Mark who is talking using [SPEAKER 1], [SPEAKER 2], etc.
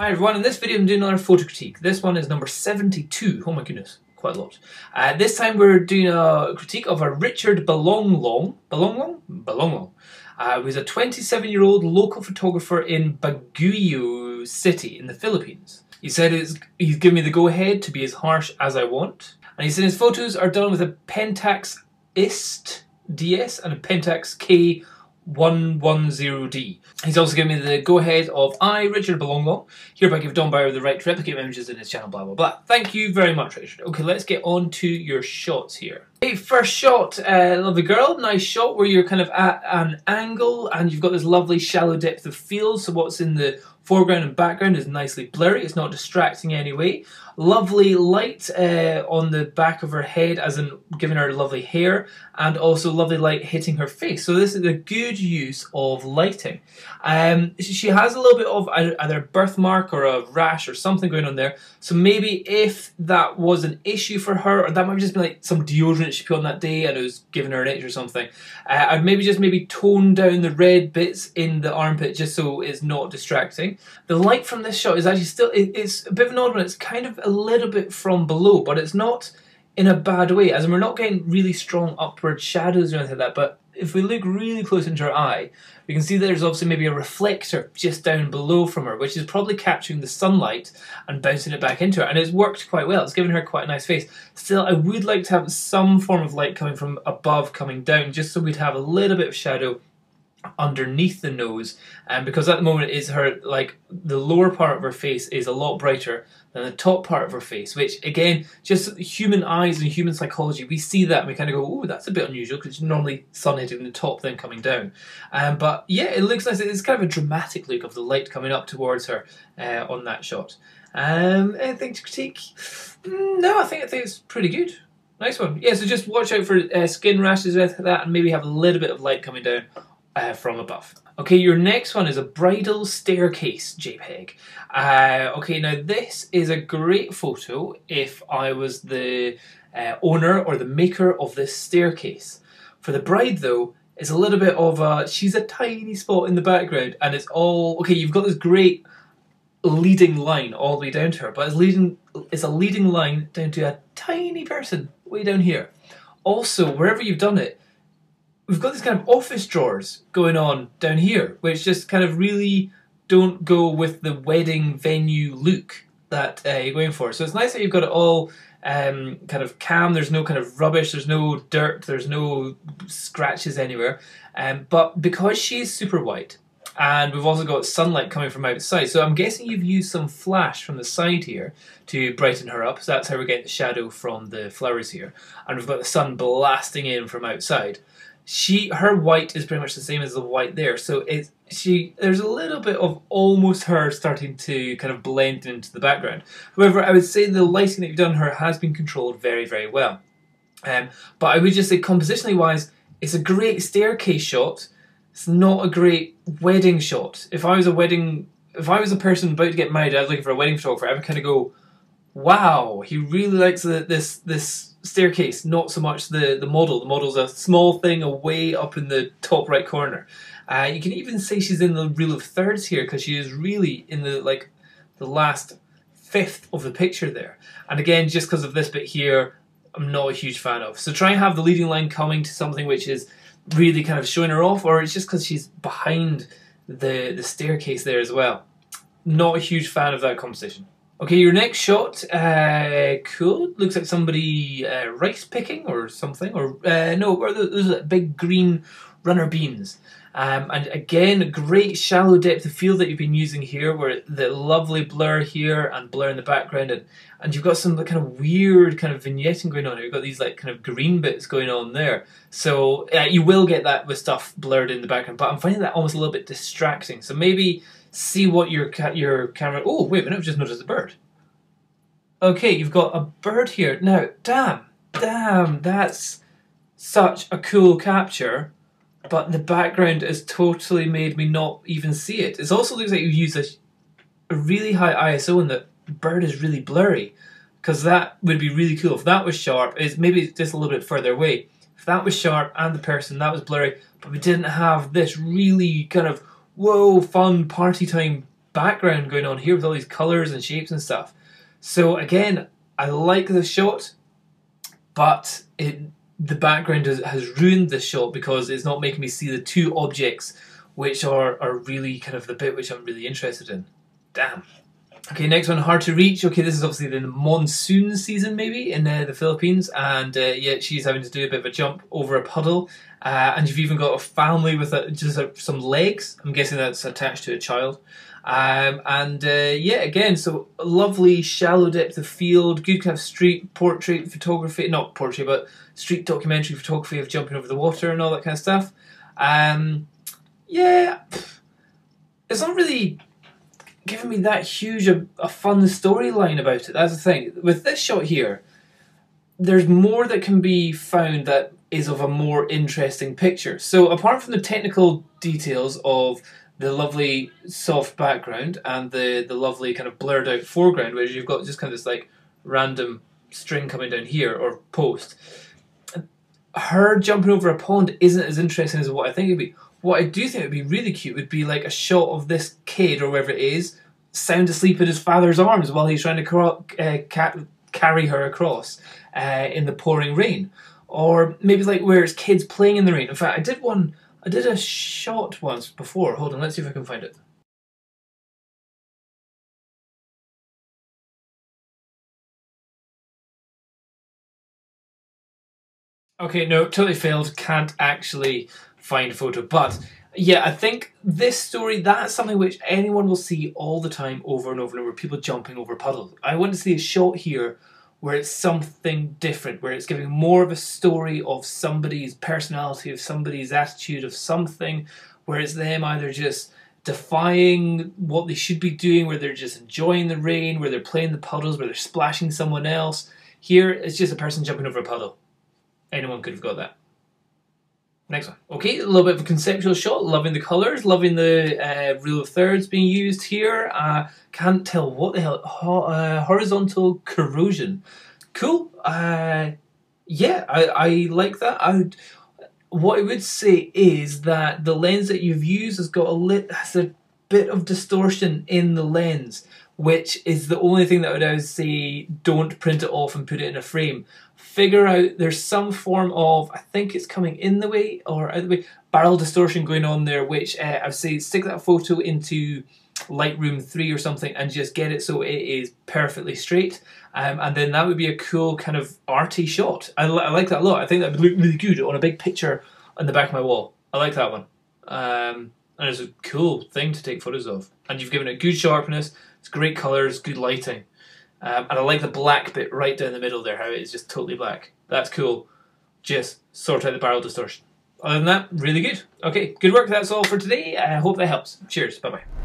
[SPEAKER 1] Hi everyone, in this video I'm doing another photo critique. This one is number 72. Oh my goodness, quite a lot. This time we're doing a critique of a Richard Belonglong, who's a 27-year-old local photographer in Baguio City in the Philippines. He said he's given me the go-ahead to be as harsh as I want. And he said his photos are done with a Pentax IST DS and a Pentax K110D. He's also given me the go-ahead of I, Richard Belonglong, hereby give Dombower the right to replicate images in his channel, blah blah blah. Thank you very much, Richard. Okay, let's get on to your shots here. Okay, first shot, lovely girl, nice shot where you're kind of at an angle and you've got this lovely shallow depth of field, so what's in the foreground and background is nicely blurry, it's not distracting in any way. Lovely light on the back of her head, as in giving her lovely hair, and also lovely light hitting her face. So this is a good use of lighting. She has a little bit of either a birthmark or a rash or something going on there. So maybe if that was an issue for her, or that might just be like some deodorant she put on that day and it was giving her an itch or something, I'd maybe tone down the red bits in the armpit just so it's not distracting. The light from this shot is actually still, it's a bit of an odd one. It's kind of a little bit from below, but it's not in a bad way, as in we're not getting really strong upward shadows or anything like that, but if we look really close into her eye, we can see that there's obviously maybe a reflector just down below from her, which is probably capturing the sunlight and bouncing it back into her, and it's worked quite well. It's given her quite a nice face. Still, I would like to have some form of light coming from above, coming down, just so we'd have a little bit of shadow underneath the nose, and because at the moment is her, like, the lower part of her face is a lot brighter than the top part of her face, which again, just human eyes and human psychology, we see that and we kind of go, oh, that's a bit unusual, because normally sun hitting the top then coming down. But yeah, it looks nice. It's kind of a dramatic look of the light coming up towards her on that shot. Anything to critique? No, I think it's pretty good. Nice one. Yeah, so just watch out for skin rashes or anything like that, and maybe have a little bit of light coming down from above. Okay, your next one is a bridal staircase JPEG. Okay, now this is a great photo if I was the owner or the maker of this staircase. For the bride though, it's a little bit of a, she's a tiny spot in the background and it's all, okay, you've got this great leading line all the way down to her, but it's a leading line down to a tiny person way down here. Also, wherever you've done it, we've got these kind of office drawers going on down here, which just kind of really don't go with the wedding venue look that you're going for. So it's nice that you've got it all kind of calm, there's no kind of rubbish, there's no dirt, there's no scratches anywhere. But because she's super white, and we've also got sunlight coming from outside, so I'm guessing you've used some flash from the side here to brighten her up, so that's how we're getting the shadow from the flowers here. And we've got the sun blasting in from outside. Her white is pretty much the same as the white there, so there's a little bit of almost her starting to kind of blend into the background. However, I would say the lighting that you've done her has been controlled very, very well. But I would just say compositionally wise, it's a great staircase shot. It's not a great wedding shot. If I was a person about to get married, I was looking for a wedding photographer, I would kind of go, wow, he really likes this staircase, not so much the model. The model's a small thing away up in the top right corner. You can even say she's in the rule of thirds here, because she is really in the last fifth of the picture there. And again, just because of this bit here, I'm not a huge fan of. So try and have the leading line coming to something which is really kind of showing her off, or it's just because she's behind the staircase there as well. Not a huge fan of that composition. Okay, your next shot, cool. Looks like somebody rice picking or something, or no, those are big green runner beans. And again, great shallow depth of field that you've been using here, where the lovely blur here and blur in the background, and you've got some kind of weird kind of vignetting going on here. You've got these like kind of green bits going on there. So you will get that with stuff blurred in the background, but I'm finding that almost a little bit distracting. So maybe see what your camera... Oh, wait a minute, I've just noticed a bird. Okay, you've got a bird here. Now, damn, that's such a cool capture, but the background has totally made me not even see it. It also looks like you use a really high ISO and the bird is really blurry, because that would be really cool. If that was sharp, maybe just a little bit further away. If that was sharp and the person, that was blurry, but we didn't have this really kind of whoa, fun party time background going on here with all these colours and shapes and stuff. So again, I like the shot, but the background has ruined the shot because it's not making me see the two objects which are really kind of the bit which I'm really interested in. Damn. Okay, next one, hard to reach. Okay, this is obviously the monsoon season maybe in the Philippines, and yeah, she's having to do a bit of a jump over a puddle, and you've even got a family with some legs. I'm guessing that's attached to a child. Yeah, again, so lovely shallow depth of field, good kind of street portrait photography, not portrait, but street documentary photography of jumping over the water and all that kind of stuff. Yeah, it's not really giving me that huge a fun storyline about it. That's the thing. With this shot here, there's more that can be found that is of a more interesting picture. So apart from the technical details of the lovely soft background and the lovely kind of blurred out foreground, where you've got just kind of this like random string coming down here or post, her jumping over a pond isn't as interesting as what I think it'd be. What I do think would be really cute would be like a shot of this kid or whoever it is sound asleep in his father's arms while he's trying to carry her across in the pouring rain, or maybe like where it's kids playing in the rain. In fact, I did a shot once before. Hold on, let's see if I can find it. Okay, no, totally failed. Can't actually find a photo. But yeah, I think this story, that's something which anyone will see all the time over and over and over, people jumping over puddles. I want to see a shot here where it's something different, where it's giving more of a story of somebody's personality, of somebody's attitude, of something, where it's them either just defying what they should be doing, where they're just enjoying the rain, where they're playing the puddles, where they're splashing someone else. Here, it's just a person jumping over a puddle. Anyone could have got that. Next one. Okay, a little bit of a conceptual shot. Loving the colours, loving the rule of thirds being used here. Can't tell what the hell. Horizontal corrosion. Cool. Yeah, I like that. What I would say is that the lens that you've used has a bit of distortion in the lens, which is the only thing that I would say don't print it off and put it in a frame. Figure out there's some form of, I think it's coming in the way or out the way, barrel distortion going on there, which I'd say stick that photo into Lightroom 3 or something and just get it so it is perfectly straight. And then that would be a cool kind of arty shot. I like that a lot. I think that would look really good on a big picture on the back of my wall. I like that one. And it's a cool thing to take photos of. And you've given it good sharpness, it's great colours, good lighting. And I like the black bit right down the middle there, how it is just totally black. That's cool. Just sort out the barrel distortion. Other than that, really good. Okay, good work. That's all for today. I hope that helps. Cheers. Bye-bye.